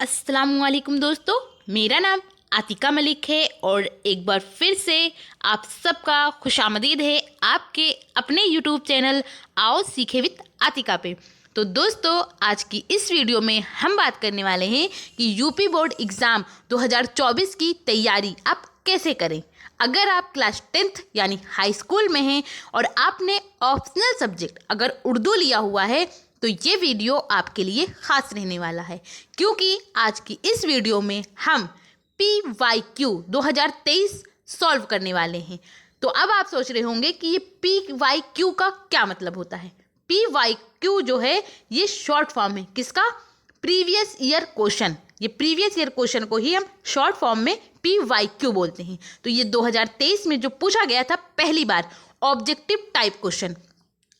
अस्सलामुअलैकुम दोस्तों, मेरा नाम आतिका मलिक है और एक बार फिर से आप सबका खुशामदीद है आपके अपने यूट्यूब चैनल आओ सीखे विद आतिका पे। तो दोस्तों, आज की इस वीडियो में हम बात करने वाले हैं कि यूपी बोर्ड एग्ज़ाम 2024 की तैयारी आप कैसे करें। अगर आप क्लास 10th यानी हाई स्कूल में हैं और आपने ऑप्शनल सब्जेक्ट अगर उर्दू लिया हुआ है तो ये वीडियो आपके लिए ख़ास रहने वाला है, क्योंकि आज की इस वीडियो में हम PYQ 2023 सॉल्व करने वाले हैं। तो अब आप सोच रहे होंगे कि ये PYQ का क्या मतलब होता है। PYQ जो है ये शॉर्ट फॉर्म है किसका, प्रीवियस ईयर क्वेश्चन। ये प्रीवियस ईयर क्वेश्चन को ही हम शॉर्ट फॉर्म में PYQ बोलते हैं। तो ये 2023 में जो पूछा गया था पहली बार ऑब्जेक्टिव टाइप क्वेश्चन,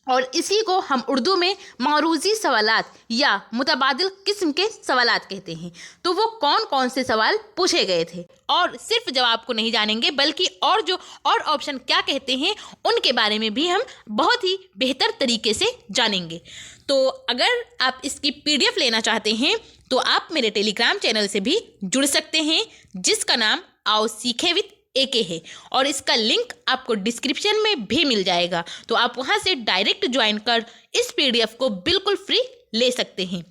और इसी को हम उर्दू में मारूजी सवालात या मुतबादिल किस्म के सवालात कहते हैं। तो वो कौन कौन से सवाल पूछे गए थे, और सिर्फ जवाब को नहीं जानेंगे बल्कि और ऑप्शन क्या कहते हैं उनके बारे में भी हम बहुत ही बेहतर तरीके से जानेंगे। तो अगर आप इसकी PDF लेना चाहते हैं तो आप मेरे टेलीग्राम चैनल से भी जुड़ सकते हैं, जिसका नाम आओ सीखे विद AK है, और इसका लिंक आपको डिस्क्रिप्शन में भी मिल जाएगा। तो आप वहां से डायरेक्ट ज्वाइन कर इस PDF को बिल्कुल फ्री ले सकते हैं।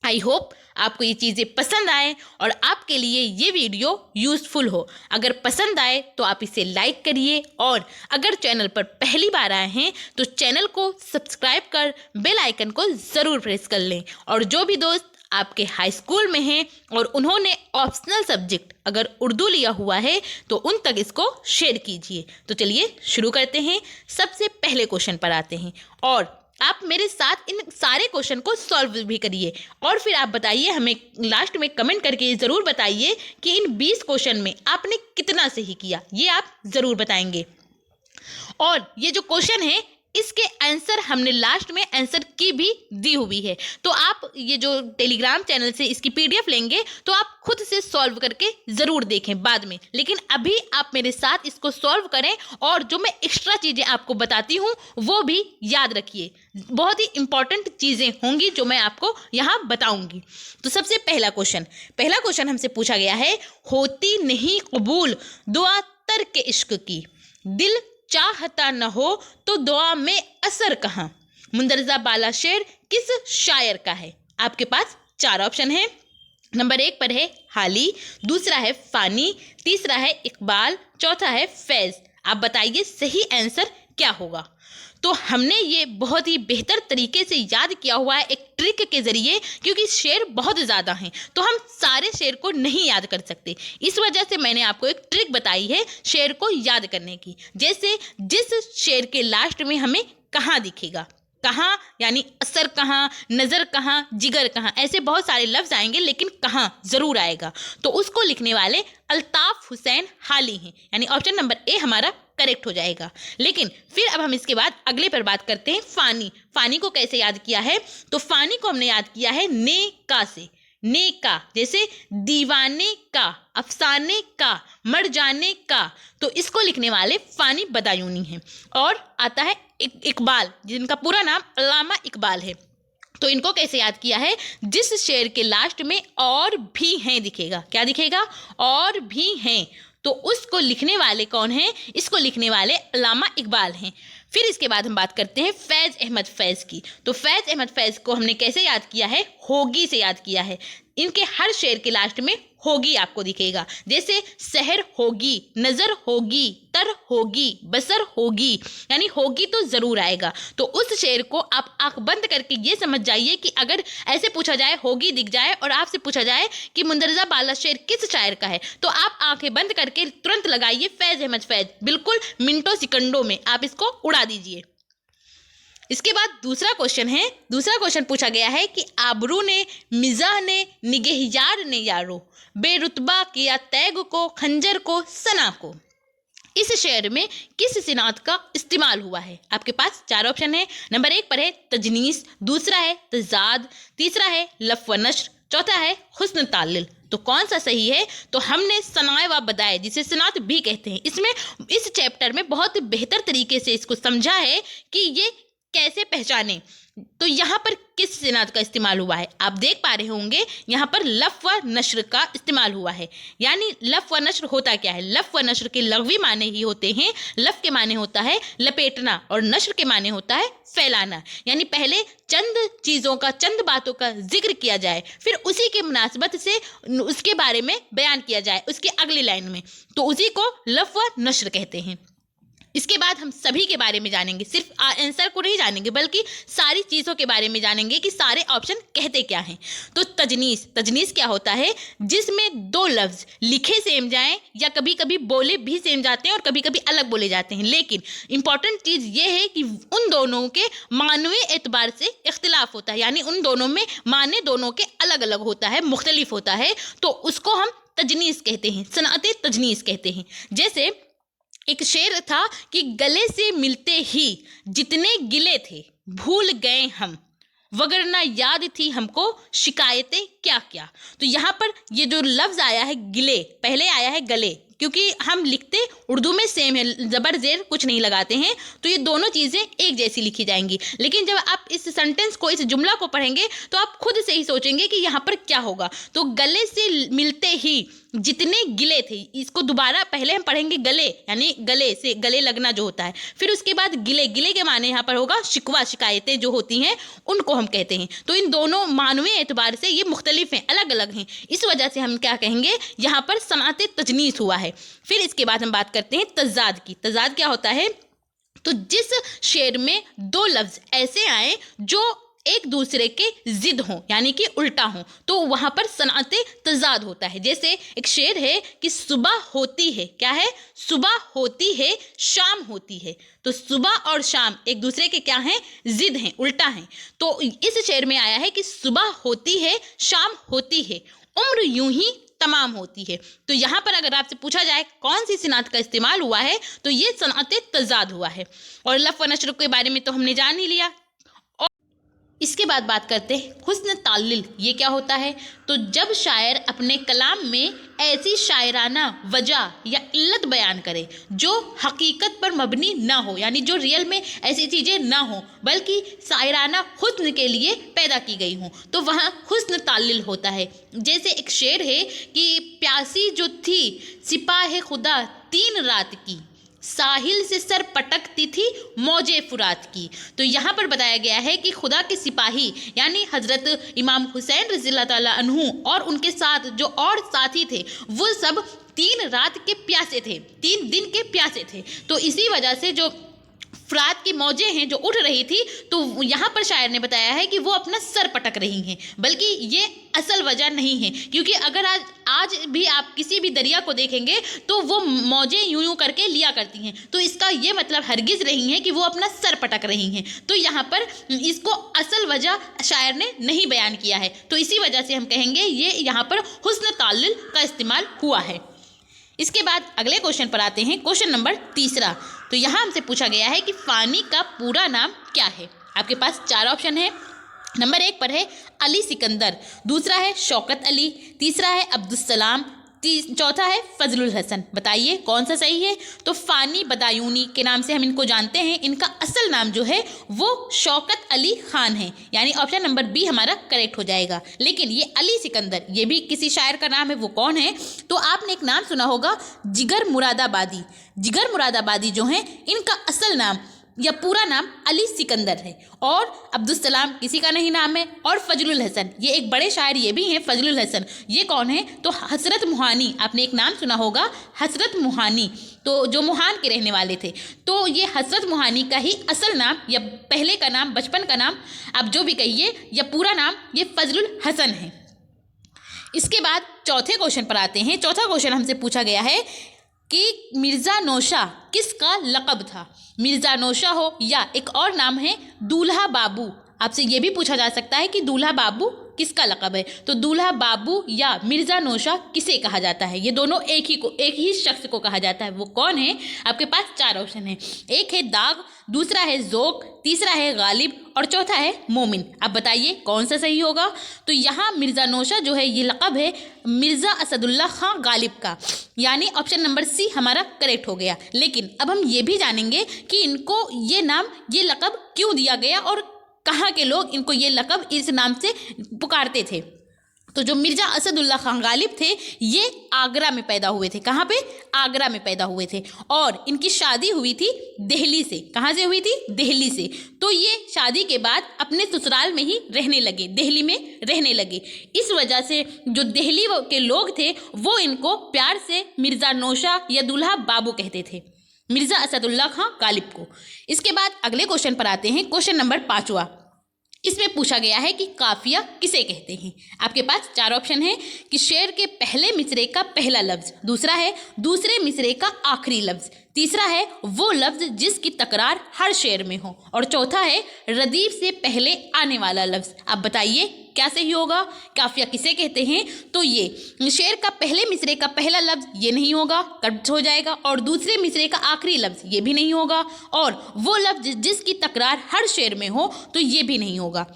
आई होप आपको ये चीज़ें पसंद आए और आपके लिए ये वीडियो यूज़फुल हो। अगर पसंद आए तो आप इसे लाइक करिए, और अगर चैनल पर पहली बार आए हैं तो चैनल को सब्सक्राइब कर बेल आइकन को ज़रूर प्रेस कर लें। और जो भी दोस्त आपके हाई स्कूल में हैं और उन्होंने ऑप्शनल सब्जेक्ट अगर उर्दू लिया हुआ है तो उन तक इसको शेयर कीजिए। तो चलिए शुरू करते हैं। सबसे पहले क्वेश्चन पर आते हैं, और आप मेरे साथ इन सारे क्वेश्चन को सॉल्व भी करिए, और फिर आप बताइए, हमें लास्ट में कमेंट करके ज़रूर बताइए कि इन 20 क्वेश्चन में आपने कितना सही किया, ये आप ज़रूर बताएंगे। और ये जो क्वेश्चन है इसके आंसर हमने लास्ट में आंसर की भी दी हुई है। तो आप ये जो टेलीग्राम चैनल से इसकी PDF लेंगे तो आप खुद से सॉल्व करके ज़रूर देखें बाद में, लेकिन अभी आप मेरे साथ इसको सॉल्व करें, और जो मैं एक्स्ट्रा चीज़ें आपको बताती हूँ वो भी याद रखिए। बहुत ही इंपॉर्टेंट चीज़ें होंगी जो मैं आपको यहाँ बताऊँगी। तो सबसे पहला क्वेश्चन हमसे पूछा गया है, होती नहीं कबूल दुआ तर्क इश्क की, दिल चाहता न हो तो दुआ में असर कहाँ, मुंदरजा बाला शेर किस शायर का है। आपके पास 4 ऑप्शन है। नंबर 1 पर है हाली, दूसरा है फानी, तीसरा है इकबाल, चौथा है फैज। आप बताइए सही आंसर क्या होगा। तो हमने ये बहुत ही बेहतर तरीके से याद किया हुआ है एक ट्रिक के ज़रिए, क्योंकि शेर बहुत ज़्यादा हैं तो हम सारे शेर को नहीं याद कर सकते। इस वजह से मैंने आपको एक ट्रिक बताई है शेर को याद करने की। जैसे जिस शेर के लास्ट में हमें कहाँ दिखेगा, कहाँ यानी असर कहाँ, नज़र कहाँ, जिगर कहाँ, ऐसे बहुत सारे लफ्ज़ आएंगे, लेकिन कहाँ ज़रूर आएगा। तो उसको लिखने वाले अल्ताफ़ हुसैन हाली हैं, यानी ऑप्शन नंबर A हमारा करेक्ट हो जाएगा। लेकिन फिर अब हम इसके बाद अगले पर बात करते हैं फानी को कैसे याद किया है। तो फानी को हमने याद किया है ने का से। ने का जैसे दीवाने का, अफसाने का, मर जाने का। तो इसको लिखने वाले फानी बदायूनी हैं। और आता है इकबाल, जिनका पूरा नाम अल्लामा इकबाल है। तो इनको कैसे याद किया है, जिस शेर के लास्ट में और भी हैं दिखेगा, क्या दिखेगा, और भी हैं, तो उसको लिखने वाले कौन हैं, इसको लिखने वाले अल्लामा इकबाल हैं। फिर इसके बाद हम बात करते हैं फैज़ अहमद फैज़ की। तो फैज़ अहमद फैज़ को हमने कैसे याद किया है, होगी से याद किया है। इनके हर शेर के लास्ट में होगी आपको दिखेगा, जैसे सहर होगी, नज़र होगी, तर होगी, बसर होगी, यानी होगी तो ज़रूर आएगा। तो उस शेर को आप आंख बंद करके ये समझ जाइए कि अगर ऐसे पूछा जाए, होगी दिख जाए और आपसे पूछा जाए कि मुंदरजा बाला शेर किस शायर का है, तो आप आंखें बंद करके तुरंत लगाइए फैज़ अहमद फैज़, बिल्कुल मिनटों सेकंडों में आप इसको उड़ा दीजिए। इसके बाद दूसरा क्वेश्चन पूछा गया है कि आबरू ने, मिजाह ने, निगहयार ने यारो, बेरुतबा किया तैग को, खंजर को, सना को। इस शेर में किस सिनात का इस्तेमाल हुआ है। आपके पास 4 ऑप्शन है। नंबर 1 पर है तजनीस, दूसरा है तजाद, तीसरा है लफ व नश्र, चौथा है हुस्न तालिल। तो कौन सा सही है, तो हमने सनाए व बदाए, जिसे सनात भी कहते हैं, इसमें इस चैप्टर में बहुत बेहतर तरीके से इसको समझा है कि ये कैसे पहचाने। तो यहाँ पर किस सिनात का इस्तेमाल हुआ है? आप देख पा रहे होंगे यहाँ पर लफ़ व नश्र का इस्तेमाल हुआ है। यानी लफ़ व नश्र होता क्या है? लफ़ व नश्र के लग़वी माने ही होते हैं। लफ़ के माने होता है लपेटना और नश्र के माने होता है फैलाना। यानी पहले चंद चीज़ों का, चंद बातों का जिक्र किया जाए, फिर उसी के मुनासिबत से उसके बारे में बयान किया जाए उसके अगली लाइन में, तो उसी को लफ़ व नश्र कहते हैं। इसके बाद हम सभी के बारे में जानेंगे, सिर्फ आंसर को नहीं जानेंगे बल्कि सारी चीज़ों के बारे में जानेंगे कि सारे ऑप्शन कहते क्या हैं। तो तजनीस क्या होता है? जिसमें दो लफ्ज़ लिखे सेम जाएं या कभी कभी बोले भी सेम जाते हैं और कभी कभी अलग बोले जाते हैं, लेकिन इंपॉर्टेंट चीज़ ये है कि उन दोनों के मानवी एतबार से इख्तिलाफ होता है। यानी उन दोनों में माने दोनों के अलग अलग होता है, मुख्तलिफ होता है, तो उसको हम तजनीस कहते हैं, सनअत तजनीस कहते हैं। जैसे एक शेर था कि गले से मिलते ही जितने गिले थे भूल गए हम, वगरना याद थी हमको शिकायतें क्या क्या। तो यहाँ पर ये जो लफ्ज़ आया है गिले, पहले आया है गले, क्योंकि हम लिखते उर्दू में सेम है, ज़बर ज़ेर कुछ नहीं लगाते हैं, तो ये दोनों चीज़ें एक जैसी लिखी जाएंगी। लेकिन जब आप इस सेंटेंस को, इस जुमला को पढ़ेंगे तो आप खुद से ही सोचेंगे कि यहाँ पर क्या होगा। तो गले से मिलते ही जितने गिले थे, इसको दोबारा पहले हम पढ़ेंगे गले, यानी गले से गले लगना जो होता है, फिर उसके बाद गिले, गिले के माने यहाँ पर होगा शिकवा, शिकायतें जो होती हैं उनको हम कहते हैं। तो इन दोनों मानवी एतबार से ये मुख्तलिफ हैं, अलग अलग हैं, इस वजह से हम क्या कहेंगे, यहाँ पर सनअत तजनीस हुआ है। फिर इसके बाद हम बात करते हैं तज़ाद की। तज़ाद क्या होता है? तो जिस शेर में दो लफ्ज़ ऐसे आए जो एक दूसरे के जिद हों, यानी कि उल्टा हों, तो वहाँ पर सनअत तज़ाद होता है। जैसे एक शेर है कि सुबह होती है, क्या है? सुबह होती है, शाम होती है। तो सुबह और शाम एक दूसरे के क्या हैं? जिद हैं, उल्टा हैं। तो इस शेर में आया है कि सुबह होती है, शाम होती है, उम्र यूं ही तमाम होती है। तो यहाँ पर अगर आपसे पूछा जाए कौन सी सिनात का इस्तेमाल हुआ है, तो ये सनअत तज़ाद हुआ है। और लफ़ व नश्र के बारे में तो हमने जान ही लिया। इसके बाद बात करते हैं हुस्न ताल्लिल, ये क्या होता है? तो जब शायर अपने कलाम में ऐसी शायराना वजह या इल्लत बयान करे जो हकीकत पर मबनी ना हो, यानी जो रियल में ऐसी चीज़ें ना हो बल्कि शायराना हुस्न के लिए पैदा की गई हों, तो वहाँ हुस्न ताल्लिल होता है। जैसे एक शेर है कि प्यासी जो थी सिपाह खुदा 3 रात की, साहिल से सर पटकती थी मौजे फुरात की। तो यहाँ पर बताया गया है कि खुदा के सिपाही यानी हज़रत इमाम हुसैन रज़ियल्लाहु ताला अन्हु और उनके साथ जो और साथी थे वो सब 3 रात के प्यासे थे, 3 दिन के प्यासे थे। तो इसी वजह से जो फुरात की मौजें हैं जो उठ रही थी, तो यहाँ पर शायर ने बताया है कि वो अपना सर पटक रही हैं, बल्कि ये असल वजह नहीं है। क्योंकि अगर आज भी आप किसी भी दरिया को देखेंगे तो वो मौजें यूं यूं करके लिया करती हैं, तो इसका ये मतलब हरगिज़ नहीं है कि वो अपना सर पटक रही हैं। तो यहाँ पर इसको असल वजह शायर ने नहीं बयान किया है, तो इसी वजह से हम कहेंगे ये यहाँ पर हुस्न ताल्लुल का इस्तेमाल हुआ है। इसके बाद अगले क्वेश्चन पर आते हैं, क्वेश्चन नंबर 3। तो यहाँ हमसे पूछा गया है कि फ़ानी का पूरा नाम क्या है? आपके पास 4 ऑप्शन है। नंबर 1 पर है अली सिकंदर, दूसरा है शौकत अली, तीसरा है अब्दुस्सलाम, चौथा है फजलुल हसन। बताइए कौन सा सही है? तो फ़ानी बदायूनी के नाम से हम इनको जानते हैं, इनका असल नाम जो है वो शौकत अली ख़ान है, यानी ऑप्शन नंबर बी हमारा करेक्ट हो जाएगा। लेकिन ये अली सिकंदर ये भी किसी शायर का नाम है, वो कौन है? तो आपने एक नाम सुना होगा जिगर मुरादाबादी। जिगर मुरादाबादी जो हैं इनका असल नाम या पूरा नाम अली सिकंदर है, और अब्दुस्सलाम किसी का नहीं नाम है, और फजलुल हसन ये एक बड़े शायर ये भी हैं फजलुल हसन। ये कौन है? तो हसरत मुहानी, आपने एक नाम सुना होगा हसरत मुहानी, तो जो मुहान के रहने वाले थे। तो ये हसरत मुहानी का ही असल नाम या पहले का नाम, बचपन का नाम, आप जो भी कहिए, या पूरा नाम ये फजलुल हसन है। इसके बाद चौथे क्वेश्चन पर आते हैं। चौथा क्वेश्चन हमसे पूछा गया है कि मिर्ज़ा नौशा किसका लक़ब था? मिर्ज़ा नौशा हो या एक और नाम है दूल्हा बाबू। आपसे ये भी पूछा जा सकता है कि दूल्हा बाबू किसका लक़ब है? तो दूल्हा बाबू या मिर्ज़ा नौशा किसे कहा जाता है? ये दोनों एक ही शख्स को कहा जाता है, वो कौन है? आपके पास 4 ऑप्शन है। एक है दाग, दूसरा है ज़ोक, तीसरा है गालिब और चौथा है मोमिन। अब बताइए कौन सा सही होगा? तो यहाँ मिर्ज़ा नौशा जो है ये लक़ब है मिर्ज़ा असदुल्ला ख़ान गालिब का, यानी ऑप्शन नंबर सी हमारा करेक्ट हो गया। लेकिन अब हम ये भी जानेंगे कि इनको ये नाम, ये लक़ब क्यों दिया गया और कहाँ के लोग इनको ये लक़ब इस नाम से पुकारते थे। तो जो मिर्ज़ा असदुल्ला खान गालिब थे ये आगरा में पैदा हुए थे। कहाँ पे? आगरा में पैदा हुए थे। और इनकी शादी हुई थी दिल्ली से। कहाँ से हुई थी? दिल्ली से। तो ये शादी के बाद अपने ससुराल में ही रहने लगे, दिल्ली में रहने लगे। इस वजह से जो दिल्ली के लोग थे वो इनको प्यार से मिर्ज़ा नौशा या दूल्हा बाबू कहते थे, मिर्ज़ा असदुल्ला खां गालिब को। इसके बाद अगले क्वेश्चन पर आते हैं, क्वेश्चन नंबर 5वां। इसमें पूछा गया है कि काफिया किसे कहते हैं। आपके पास 4 ऑप्शन है कि शेर के पहले मिसरे का पहला लफ्ज, दूसरा है दूसरे मिसरे का आखिरी लफ्ज, तीसरा है वो लफ्ज जिसकी तकरार हर शेर में हो, और चौथा है रदीफ से पहले आने वाला लफ्ज। आप बताइए क्या सही होगा? काफिया किसे कहते हैं? तो ये शेर का पहले मिसरे का पहला लफ्ज ये नहीं होगा, कट हो जाएगा, और दूसरे मिसरे का आखिरी लफ्ज ये भी नहीं होगा, और वो लफ्ज जिसकी तकरार हर शेर में हो तो ये भी नहीं होगा।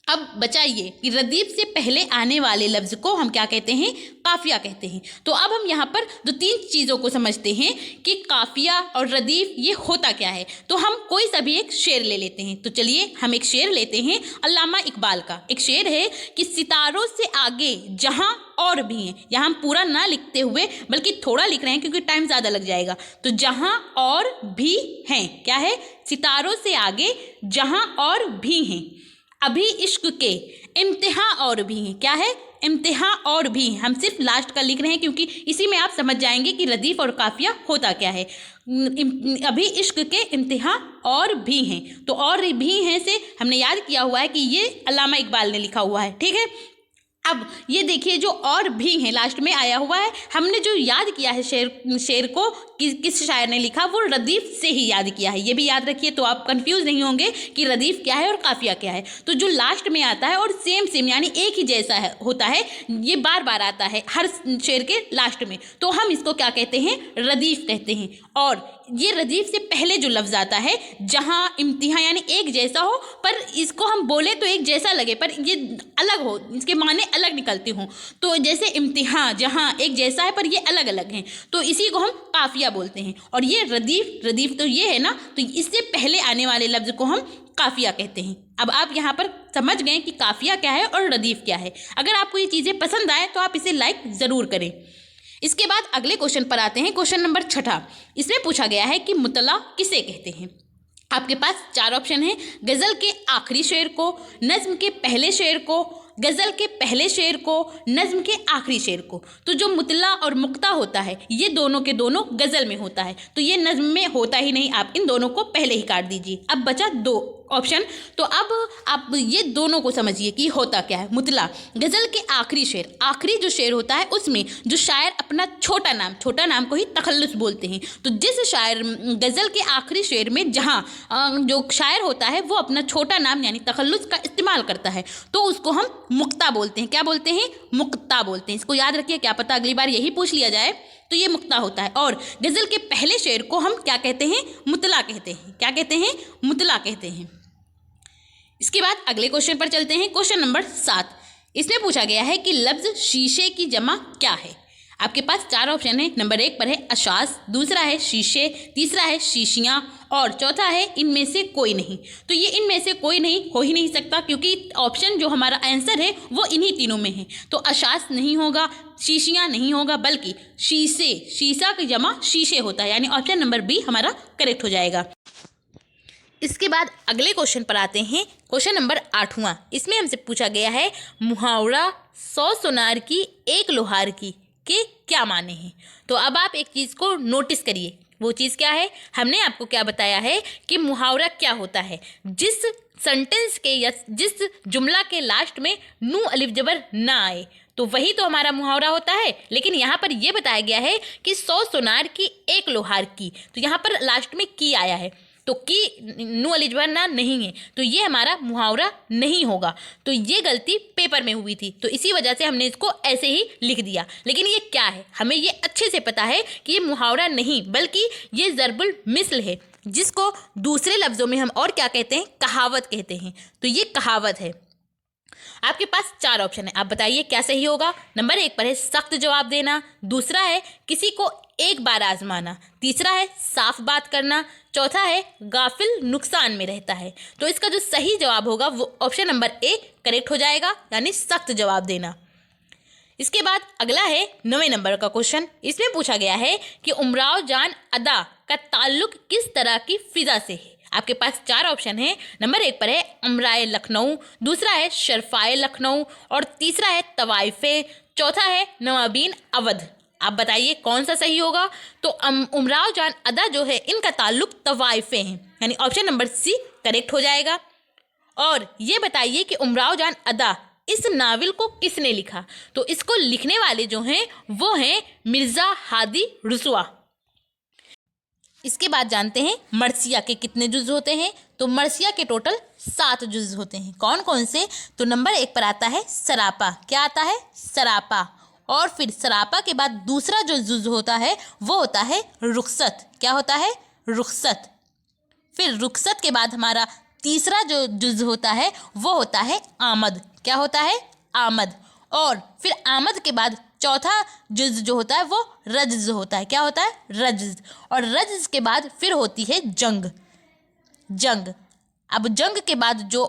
अब बचाइए कि रदीफ से पहले आने वाले लफ्ज़ को हम क्या कहते हैं? काफिया कहते हैं। तो अब हम यहाँ पर 2-3 चीज़ों को समझते हैं कि काफिया और रदीफ ये होता क्या है। तो हम कोई सा भी एक शेर ले लेते हैं। तो चलिए हम एक शेर लेते हैं अल्लामा इकबाल का। एक शेर है कि सितारों से आगे जहाँ और भी हैं। यहाँ हम पूरा ना लिखते हुए बल्कि थोड़ा लिख रहे हैं क्योंकि टाइम ज़्यादा लग जाएगा। तो जहाँ और भी हैं, क्या है? सितारों से आगे जहाँ और भी हैं, अभी इश्क के इम्तिहा और भी हैं। क्या है? इम्तिहा और भी। हम सिर्फ लास्ट का लिख रहे हैं क्योंकि इसी में आप समझ जाएंगे कि रदीफ और काफिया होता क्या है। अभी इश्क के इम्तिहा और भी हैं। तो और भी हैं से हमने याद किया हुआ है कि ये अल्लामा इकबाल ने लिखा हुआ है। ठीक है, अब ये देखिए जो और भी हैं लास्ट में आया हुआ है। हमने जो याद किया है शेर को किस शायर ने लिखा, वो रदीफ से ही याद किया है। ये भी याद रखिए तो आप कंफ्यूज नहीं होंगे कि रदीफ क्या है और काफिया क्या है। तो जो लास्ट में आता है और सेम यानी एक ही जैसा है होता है, ये बार बार आता है हर शेर के लास्ट में, तो हम इसको क्या कहते हैं? रदीफ कहते हैं। और ये रदीफ से पहले जो लफ्ज़ आता है जहाँ इम्तिहा यानी एक जैसा हो, पर इसको हम बोले तो एक जैसा लगे पर ये अलग हो, इसके माने अलग निकलते हों। तो जैसे इम्तिहा जहाँ एक जैसा है पर ये अलग अलग हैं, तो इसी को हम काफिया बोलते हैं। और ये रदीफ तो ये है ना, तो इससे पहले आने वाले लफ्ज़ को हम काफिया कहते हैं। अब आप यहाँ पर समझ गए कि काफिया क्या है और रदीफ क्या है। अगर आपको ये चीज़ें पसंद आए तो आप इसे लाइक ज़रूर करें। इसके बाद अगले क्वेश्चन पर आते हैं, क्वेश्चन नंबर 6। इसमें पूछा गया है कि मुतला किसे कहते हैं। आपके पास 4 ऑप्शन हैं, गज़ल के आखिरी शेर को, नज़्म के पहले शेर को, गज़ल के पहले शेर को, नज़्म के आखिरी शेर को। तो जो मुतला और मुक्ता होता है ये दोनों के दोनों गज़ल में होता है, तो ये नज़्म में होता ही नहीं। आप इन दोनों को पहले ही काट दीजिए। अब बचा 2 ऑप्शन। तो अब आप ये दोनों को समझिए कि होता क्या है। मुतला गज़ल के आखिरी शेर, आखिरी जो शेर होता है उसमें जो शायर अपना छोटा नाम को ही तखल्लुस बोलते हैं। तो जिस शायर गज़ल के आखिरी शेर में जहाँ जो शायर होता है वो अपना छोटा नाम यानी तखल्लुस का इस्तेमाल करता है, तो उसको हम मुक्ता बोलते हैं। क्या बोलते हैं? मुक्ता बोलते हैं। इसको याद रखिए, क्या पता अगली बार यही पूछ लिया जाए। तो ये मुक्ता होता है। और गज़ल के पहले शेर को हम क्या कहते हैं? मुतला कहते हैं। क्या कहते हैं? मुतला कहते हैं। इसके बाद अगले क्वेश्चन पर चलते हैं, क्वेश्चन नंबर 7। इसमें पूछा गया है कि लफ्ज़ शीशे की जमा क्या है। आपके पास 4 ऑप्शन है। नंबर 1 पर है अशास, दूसरा है शीशे, तीसरा है शीशियाँ, और चौथा है इनमें से कोई नहीं। तो ये इनमें से कोई नहीं हो ही नहीं सकता क्योंकि ऑप्शन जो हमारा आंसर है वो इन्हीं तीनों में है। तो अशास नहीं होगा, शीशियाँ नहीं होगा, बल्कि शीशे, शीशा की जमा शीशे होता है, यानी ऑप्शन नंबर बी हमारा करेक्ट हो जाएगा। इसके बाद अगले क्वेश्चन पर आते हैं, क्वेश्चन नंबर 8वां। इसमें हमसे पूछा गया है मुहावरा 100 सोनार की 1 लोहार की के क्या माने हैं। तो अब आप एक चीज़ को नोटिस करिए, वो चीज़ क्या है? हमने आपको क्या बताया है कि मुहावरा क्या होता है? जिस सेंटेंस के या जिस जुमला के लास्ट में नू अलिफ जबर ना आए, तो वही तो हमारा मुहावरा होता है। लेकिन यहाँ पर यह बताया गया है कि 100 सोनार की 1 लोहार की, तो यहाँ पर लास्ट में की आया है, तो की नू अलिफ जबर ना नहीं है, तो ये हमारा मुहावरा नहीं होगा। तो ये गलती पेपर में हुई थी, तो इसी वजह से हमने इसको ऐसे ही लिख दिया। लेकिन ये क्या है? हमें ये अच्छे से पता है कि ये मुहावरा नहीं बल्कि ये ज़रबुल मिसल है, जिसको दूसरे लफ्ज़ों में हम और क्या कहते हैं? कहावत कहते हैं। तो ये कहावत है। आपके पास 4 ऑप्शन है, आप बताइए क्या सही होगा। नंबर 1 पर है सख्त जवाब देना, दूसरा है किसी को एक बार आजमाना, तीसरा है साफ बात करना, चौथा है गाफिल नुकसान में रहता है। तो इसका जो सही जवाब होगा वो ऑप्शन नंबर ए करेक्ट हो जाएगा, यानी सख्त जवाब देना। इसके बाद अगला है 9वें नंबर का क्वेश्चन। इसमें पूछा गया है कि उमराव जान अदा का ताल्लुक किस तरह की फिजा से है। आपके पास 4 ऑप्शन है। नंबर 1 पर है अमराए लखनऊ, दूसरा है शरफाए लखनऊ और तीसरा है तवाइफे, चौथा है नवाबीन अवध। आप बताइए कौन सा सही होगा। तो उमराव जान अदा जो है इनका ताल्लुक तवाइफे हैं, यानी ऑप्शन नंबर सी करेक्ट हो जाएगा। और ये बताइए कि उमराव जान अदा इस नावल को किसने लिखा। तो इसको लिखने वाले जो हैं वो हैं मिर्ज़ा हादी रुसवा। इसके बाद जानते हैं मरसिया के कितने जुज होते हैं। तो मरसिया के टोटल 7 जुज होते हैं। कौन कौन से। तो नंबर 1 पर आता है सरापा। क्या आता है। सरापा। और फिर सरापा के बाद दूसरा जो जुज होता है वो होता है रुखसत। क्या होता है। रुखसत। फिर रुखसत के बाद हमारा तीसरा जो जुज होता है वो होता है आमद। क्या होता है। आमद। और फिर आमद के बाद चौथा जुज जो होता है वो रज्ज होता है। क्या होता है। रज्ज। और रज्ज के बाद फिर होती है जंग। जंग। अब जंग के बाद जो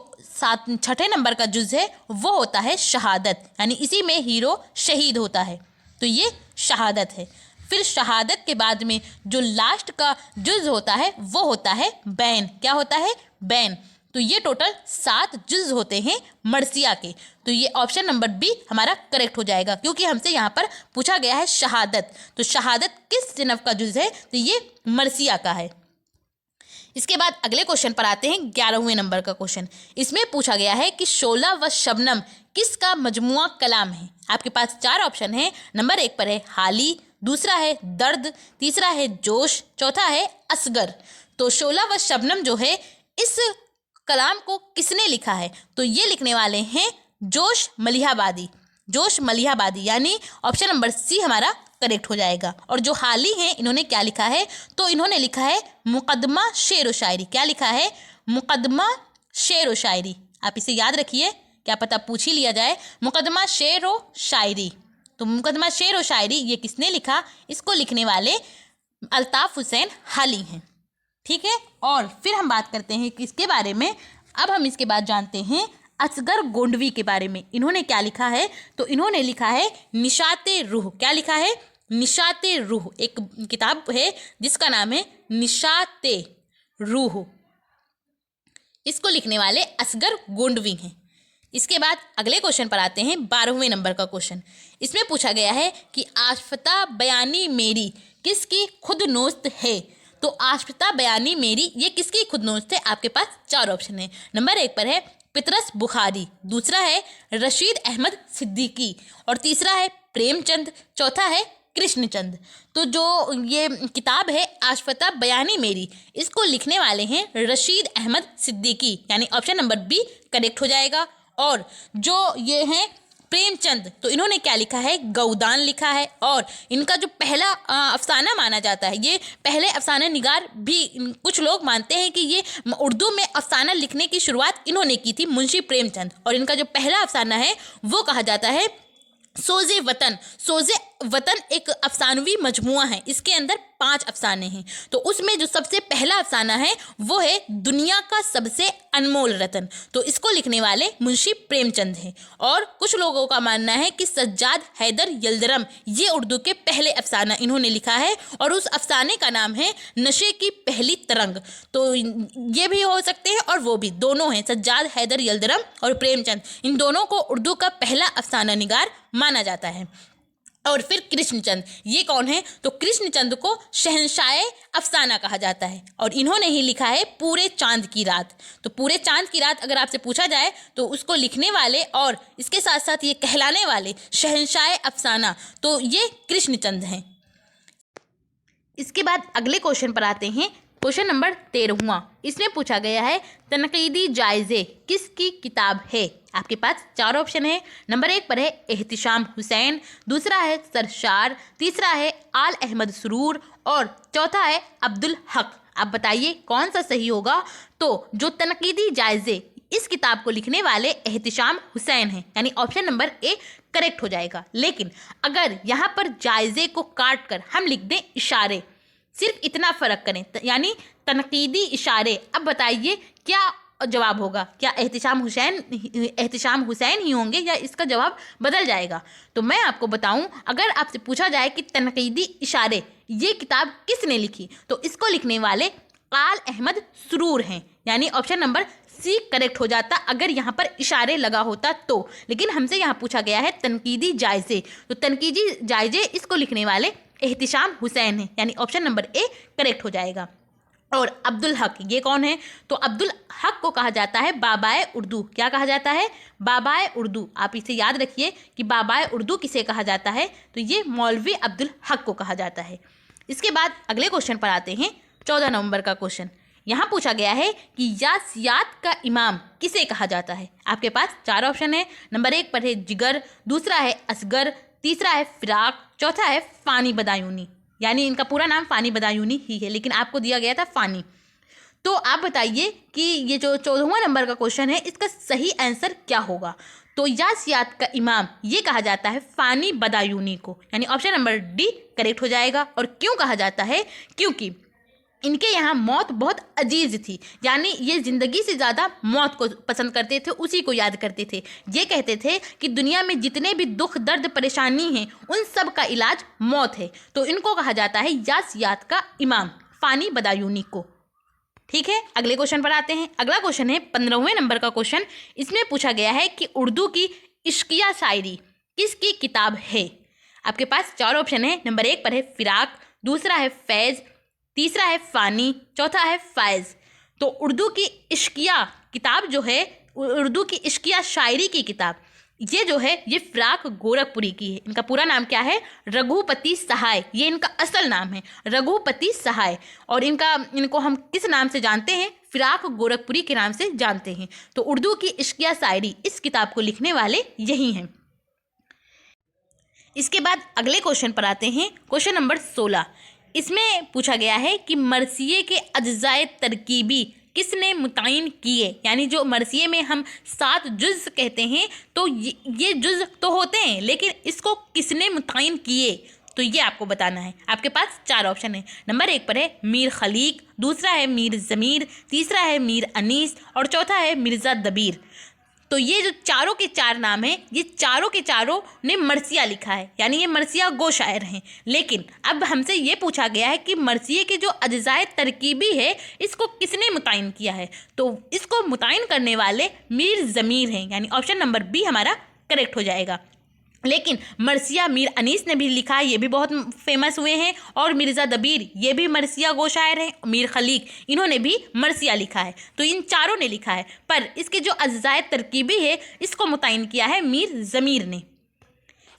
6ठे नंबर का जुज है वो होता है शहादत, यानी इसी में हीरो शहीद होता है, तो ये शहादत है। फिर शहादत के बाद में जो लास्ट का जुज होता है वो होता है बैन। क्या होता है। बैन। तो ये टोटल 7 जुज होते हैं मरसिया के। तो ये ऑप्शन नंबर बी हमारा करेक्ट हो जाएगा, क्योंकि हमसे यहाँ पर पूछा गया है शहादत। तो शहादत किस सिनफ का जुज है। तो ये मरसिया का है। इसके बाद अगले क्वेश्चन पर आते हैं 11वें नंबर का क्वेश्चन। इसमें पूछा गया है कि शोला व शबनम किसका मजमुआ कलाम है। आपके पास 4 ऑप्शन है। नंबर 1 पर है हाली, दूसरा है दर्द, तीसरा है जोश, चौथा है असगर। तो शोला व शबनम जो है इस कलाम को किसने लिखा है। तो ये लिखने वाले हैं जोश मलिहाबादी। जोश मलिहाबादी, यानी ऑप्शन नंबर सी हमारा करेक्ट हो जाएगा। और जो हाली हैं इन्होंने क्या लिखा है। तो इन्होंने लिखा है मुकदमा शेर व शायरी। क्या लिखा है। मुकदमा शेर व शायरी। आप इसे याद रखिए, क्या पता पूछ ही लिया जाए। मुकदमा शेर व शायरी। तो मुकदमा शेर व शायरी ये किसने लिखा। इसको लिखने वाले अल्ताफ़ हुसैन हाली हैं। ठीक है। और फिर हम बात करते हैं किसके बारे में। अब हम इसके बाद जानते हैं असगर गोंडवी के बारे में। इन्होंने क्या लिखा है। तो इन्होंने लिखा है निशाते रूह। क्या लिखा है। निशाते रूह। एक किताब है जिसका नाम है निशाते रूह। इसको लिखने वाले असगर गोंडवी हैं। इसके बाद अगले क्वेश्चन पर आते हैं 12वें नंबर का क्वेश्चन। इसमें पूछा गया है कि आशफता बयानी मेरी किसकी खुद नोस्त है। तो आशफता बयानी मेरी ये किसकी खुद नोस्त है। आपके पास 4 ऑप्शन है। नंबर 1 पर है पितरस बुखारी, दूसरा है रशीद अहमद सिद्दीकी और तीसरा है प्रेमचंद, चौथा है कृष्णचंद। तो जो ये किताब है आशफता बयानी मेरी, इसको लिखने वाले हैं रशीद अहमद सिद्दीकी, यानी ऑप्शन नंबर बी करेक्ट हो जाएगा। और जो ये हैं प्रेमचंद, तो इन्होंने क्या लिखा है। गौदान लिखा है। और इनका जो पहला अफसाना माना जाता है, ये पहले अफसाना निगार भी कुछ लोग मानते हैं कि ये उर्दू में अफसाना लिखने की शुरुआत इन्होंने की थी, मुंशी प्रेमचंद। और इनका जो पहला अफसाना है वो कहा जाता है सोज़े वतन। सोज़े वतन एक अफसानवी मजमुआ है। इसके अंदर 5 अफसाने हैं। तो उसमें जो सबसे पहला अफसाना है वो है दुनिया का सबसे अनमोल रतन। तो इसको लिखने वाले मुंशी प्रेमचंद हैं। और कुछ लोगों का मानना है कि सज्जाद हैदर यल्दरम ये उर्दू के पहले अफसाना इन्होंने लिखा है और उस अफसाने का नाम है नशे की पहली तरंग। तो ये भी हो सकते हैं और वो भी, दोनों हैं, सज्जाद हैदर यल्दरम और प्रेमचंद, इन दोनों को उर्दू का पहला अफसाना निगार माना जाता है। और फिर कृष्णचंद, ये कौन है। तो कृष्णचंद को शहंशाए अफसाना कहा जाता है और इन्होंने ही लिखा है पूरे चांद की रात। तो पूरे चांद की रात अगर आपसे पूछा जाए तो उसको लिखने वाले और इसके साथ साथ ये कहलाने वाले शहंशाए अफसाना तो ये कृष्णचंद हैं। इसके बाद अगले क्वेश्चन पर आते हैं। क्वेश्चन नंबर 13वां। इसमें पूछा गया है तनकीदी जायज़े किसकी किताब है। आपके पास 4 ऑप्शन है। नंबर 1 पर है एहतिशाम हुसैन, दूसरा है सरशार, तीसरा है आल अहमद सुरूर और चौथा है अब्दुल हक। आप बताइए कौन सा सही होगा। तो जो तनकीदी जायज़े इस किताब को लिखने वाले एहतिशाम हुसैन हैं, यानी ऑप्शन नंबर ए करेक्ट हो जाएगा। लेकिन अगर यहाँ पर जायजे को काट कर हम लिख दें इशारे, सिर्फ इतना फर्क करें, यानी तनकीदी इशारे, अब बताइए क्या जवाब होगा? क्या एहतिशाम हुसैन ही होंगे या इसका जवाब बदल जाएगा? तो मैं आपको बताऊं, अगर आपसे पूछा जाए कि तनकीदी इशारे ये किताब किसने लिखी, तो इसको लिखने वाले काल अहमद सुरूर हैं, यानी ऑप्शन नंबर सी करेक्ट हो जाता अगर यहाँ पर इशारे लगा होता तो। लेकिन हमसे यहाँ पूछा गया है तनकीदी जायजे, तो तनकीदी जायजे इसको लिखने वाले एहतिशाम हुसैन हैं, यानी ऑप्शन नंबर ए करेक्ट हो जाएगा। और अब्दुल हक ये कौन है? तो अब्दुल हक को कहा जाता है बाबाए उर्दू। क्या कहा जाता है? बाबाए उर्दू। आप इसे याद रखिए कि बाबाए उर्दू किसे कहा जाता है, तो ये मौलवी अब्दुल हक को कहा जाता है। इसके बाद अगले क्वेश्चन पर आते हैं, 14 नवंबर का क्वेश्चन। यहाँ पूछा गया है कि यासियात का इमाम किसे कहा जाता है? आपके पास 4 ऑप्शन है। नंबर 1 पर है जिगर, दूसरा है असगर, तीसरा है फिराक, चौथा है फ़ानी बदायूनी, यानी इनका पूरा नाम फ़ानी बदायूनी ही है, लेकिन आपको दिया गया था फ़ानी। तो आप बताइए कि ये जो 14वां नंबर का क्वेश्चन है इसका सही आंसर क्या होगा? तो यासियात का इमाम ये कहा जाता है फ़ानी बदायूनी को, यानी ऑप्शन नंबर डी करेक्ट हो जाएगा। और क्यों कहा जाता है? क्योंकि इनके यहाँ मौत बहुत अजीज थी, यानी ये ज़िंदगी से ज़्यादा मौत को पसंद करते थे, उसी को याद करते थे। ये कहते थे कि दुनिया में जितने भी दुख दर्द परेशानी हैं उन सब का इलाज मौत है, तो इनको कहा जाता है यासियात का इमाम, फ़ानी बदायूनी को। ठीक है, अगले क्वेश्चन पर आते हैं। अगला क्वेश्चन है 15वें नंबर का क्वेश्चन। इसमें पूछा गया है कि उर्दू की इश्किया शायरी किसकी किताब है? आपके पास 4 ऑप्शन है। नंबर 1 पर है फिराक, दूसरा है फैज़, तीसरा है फ़ानी, चौथा है फ़ायज़। तो उर्दू की इश्किया किताब जो है, उर्दू की इश्किया शायरी की किताब ये जो है ये फिराक गोरखपुरी की है। इनका पूरा नाम क्या है? रघुपति सहाय, ये इनका असल नाम है, रघुपति सहाय। और इनको हम किस नाम से जानते हैं? फिराक गोरखपुरी के नाम से जानते हैं। तो उर्दू की इश्किया शायरी इस किताब को लिखने वाले यही हैं। इसके बाद अगले क्वेश्चन पर आते हैं, क्वेश्चन नंबर 16। इसमें पूछा गया है कि मरसिये के अज्जाए तरकीबी किसने मुतय्यन किए, यानी जो मरसिये में हम 7 जुज़ कहते हैं, तो ये जुज़ तो होते हैं, लेकिन इसको किसने मुतय्यन किए, तो ये आपको बताना है। आपके पास 4 ऑप्शन है। नंबर 1 पर है मीर खलीक, दूसरा है मीर ज़मीर, तीसरा है मीर अनीस और चौथा है मिर्ज़ा दबीर। तो ये जो चारों के 4 नाम हैं, ये चारों के चारों ने मरसिया लिखा है, यानी ये मरसिया गो शायर हैं। लेकिन अब हमसे ये पूछा गया है कि मरसिये के जो अज्जाए तरकीबी है इसको किसने मुतय्यन किया है, तो इसको मुतय्यन करने वाले मीर ज़मीर हैं, यानी ऑप्शन नंबर बी हमारा करेक्ट हो जाएगा। लेकिन मरसिया मीर अनीस ने भी लिखा है, ये भी बहुत फेमस हुए हैं, और मिर्ज़ा दबीर ये भी मरसिया गो शायर हैं, मीर खलीक इन्होंने भी मरसिया लिखा है। तो इन चारों ने लिखा है, पर इसके जो अज्जाए तरकीबी है इसको मुतय्यन किया है मीर ज़मीर ने।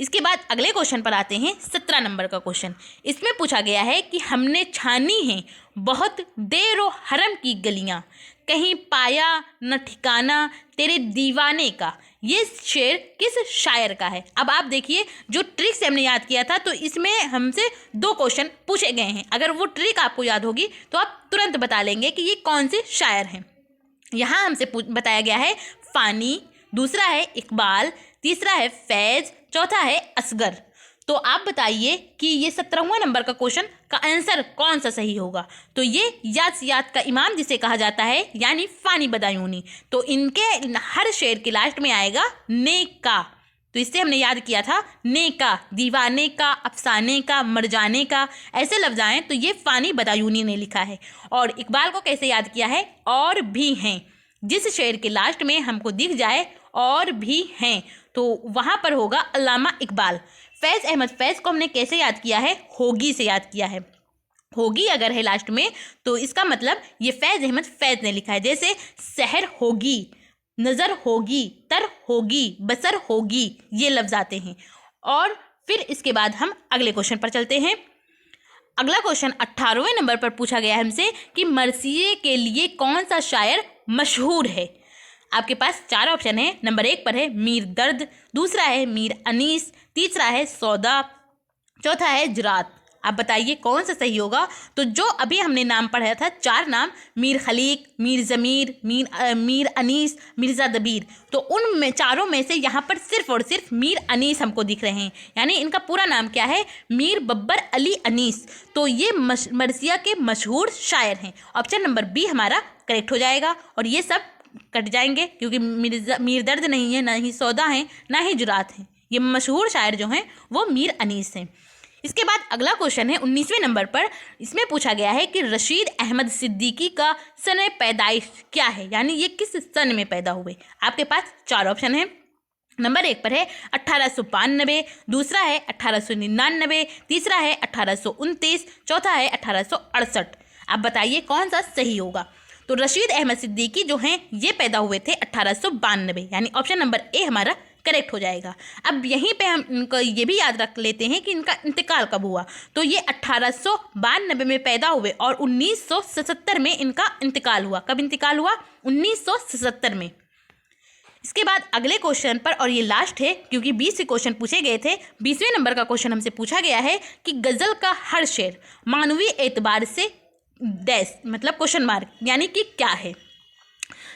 इसके बाद अगले क्वेश्चन पर आते हैं, 17 नंबर का क्वेश्चन। इसमें पूछा गया है कि हमने छानी है बहुत देरो हरम की गलियां, कहीं पाया न ठिकाना तेरे दीवाने का। ये शेर किस शायर का है? अब आप देखिए, जो ट्रिक से हमने याद किया था, तो इसमें हमसे 2 क्वेश्चन पूछे गए हैं। अगर वो ट्रिक आपको याद होगी तो आप तुरंत बता लेंगे कि ये कौन से शायर हैं। यहाँ हमसे बताया गया है फ़ानी, दूसरा है इकबाल, तीसरा है फैज़, चौथा है असगर। तो आप बताइए कि ये 17वां नंबर का क्वेश्चन का आंसर कौन सा सही होगा? तो ये यासियात का इमाम जिसे कहा जाता है, यानी फ़ानी बदायूनी। तो इनके हर शेर के लास्ट में आएगा ने का, तो इससे हमने याद किया था ने का, दीवाने का, अफसाने का, मरजाने का, ऐसे लफ्ज़ आए तो ये फ़ानी बदायूनी ने लिखा है। और इकबाल को कैसे याद किया है? और भी हैं, जिस शेर के लास्ट में हमको दिख जाए और भी हैं तो वहाँ पर होगा अल्लामा इकबाल। फैज़ अहमद फैज़ को हमने कैसे याद किया है? होगी से याद किया है। होगी अगर है लास्ट में तो इसका मतलब ये फैज़ अहमद फैज़ ने लिखा है। जैसे सहर होगी, नज़र होगी, तर होगी, बसर होगी, ये लफ्ज़ आते हैं। और फिर इसके बाद हम अगले क्वेश्चन पर चलते हैं। अगला क्वेश्चन 18वें नंबर पर पूछा गया है हमसे कि मरसिये के लिए कौन सा शायर मशहूर है। आपके पास 4 ऑप्शन है। नंबर 1 पर है मीर दर्द, दूसरा है मीर अनीस, तीसरा है सौदा, चौथा है जुरात। आप बताइए कौन सा सही होगा। तो जो अभी हमने नाम पढ़ा था, 4 नाम, मीर खलीक, मीर ज़मीर, मीर अनीस, मिर्ज़ा दबीर, तो उन में चारों में से यहाँ पर सिर्फ और सिर्फ मीर अनीस हमको दिख रहे हैं। यानी इनका पूरा नाम क्या है, मीर बब्बर अली अनीस। तो ये मरसिया के मशहूर शायर हैं। ऑप्शन नंबर बी हमारा करेक्ट हो जाएगा। और ये सब कट जाएंगे क्योंकि मीर दर्द नहीं है, ना ही सौदा है, ना ही जुरात है। ये मशहूर शायर जो हैं वो मीर अनीस हैं। इसके बाद अगला क्वेश्चन है 19वें नंबर पर। इसमें पूछा गया है कि रशीद अहमद सिद्दीकी का सन पैदाइश क्या है, यानी ये किस सन में पैदा हुए। आपके पास 4 ऑप्शन है। नंबर 1 पर है 1892, दूसरा है 1899, तीसरा है 1829, चौथा है 1868। आप बताइए कौन सा सही होगा। तो रशीद अहमद सिद्दीकी जो हैं ये पैदा हुए थे 1892, यानी ऑप्शन नंबर ए हमारा करेक्ट हो जाएगा। अब यहीं पे हम इनको ये भी याद रख लेते हैं कि इनका इंतकाल कब हुआ। तो ये 1892 में पैदा हुए और 1977 में इनका इंतकाल हुआ। कब इंतकाल हुआ, 1977 में। इसके बाद अगले क्वेश्चन पर, और ये लास्ट है क्योंकि 20 से क्वेश्चन पूछे गए थे, 20वें नंबर का क्वेश्चन हमसे पूछा गया है कि गज़ल का हर शेर मानवी एतबार से डैश, मतलब क्वेश्चन मार्क, यानी कि क्या है।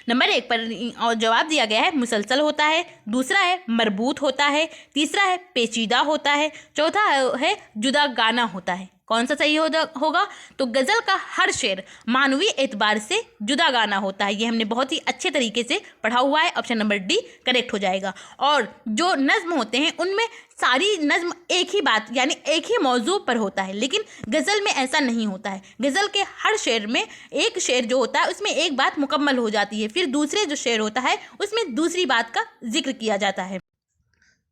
नंबर 1 पर और जवाब दिया गया है मुसलसल होता है, दूसरा है मरबूत होता है, तीसरा है पेचीदा होता है, चौथा है जुदा गाना होता है। कौन सा सही होगा। तो गज़ल का हर शेर मानवी एतबार से जुदा गाना होता है। ये हमने बहुत ही अच्छे तरीके से पढ़ा हुआ है। ऑप्शन नंबर डी करेक्ट हो जाएगा। और जो नज़्म होते हैं उनमें सारी नज़्म एक ही बात, यानी एक ही मौजू पर होता है, लेकिन गज़ल में ऐसा नहीं होता है। गज़ल के हर शेर में एक शेर जो होता है उसमें एक बात मुकम्मल हो जाती है, फिर दूसरे जो शेर होता है उसमें दूसरी बात का जिक्र किया जाता है।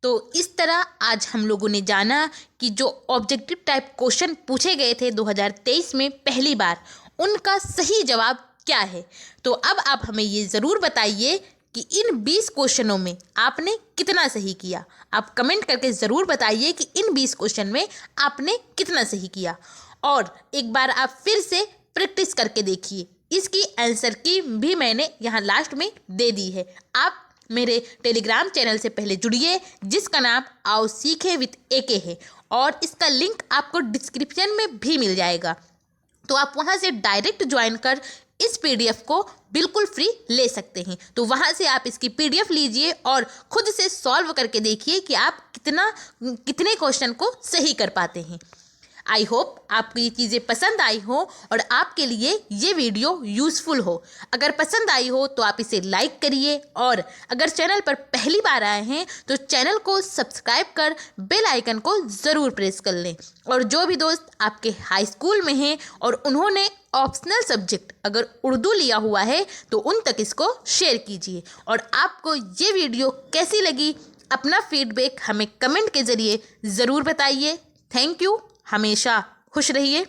तो इस तरह आज हम लोगों ने जाना कि जो ऑब्जेक्टिव टाइप क्वेश्चन पूछे गए थे 2023 में पहली बार, उनका सही जवाब क्या है। तो अब आप हमें ये ज़रूर बताइए कि इन 20 क्वेश्चनों में आपने कितना सही किया। आप कमेंट करके ज़रूर बताइए कि इन 20 क्वेश्चन में आपने कितना सही किया। और एक बार आप फिर से प्रैक्टिस करके देखिए। इसकी आंसर की भी मैंने यहाँ लास्ट में दे दी है। आप मेरे टेलीग्राम चैनल से पहले जुड़िए जिसका नाम आओ सीखे विद एके है, और इसका लिंक आपको डिस्क्रिप्शन में भी मिल जाएगा। तो आप वहां से डायरेक्ट ज्वाइन कर इस पीडीएफ को बिल्कुल फ्री ले सकते हैं। तो वहां से आप इसकी पीडीएफ लीजिए और खुद से सॉल्व करके देखिए कि आप कितने क्वेश्चन को सही कर पाते हैं। आई होप आपको ये चीज़ें पसंद आई हो और आपके लिए ये वीडियो यूज़फुल हो। अगर पसंद आई हो तो आप इसे लाइक करिए, और अगर चैनल पर पहली बार आए हैं तो चैनल को सब्सक्राइब कर बेल आइकन को ज़रूर प्रेस कर लें। और जो भी दोस्त आपके हाई स्कूल में हैं और उन्होंने ऑप्शनल सब्जेक्ट अगर उर्दू लिया हुआ है तो उन तक इसको शेयर कीजिए। और आपको ये वीडियो कैसी लगी अपना फीडबैक हमें कमेंट के ज़रिए ज़रूर बताइए। Thank you. हमेशा खुश रहिए।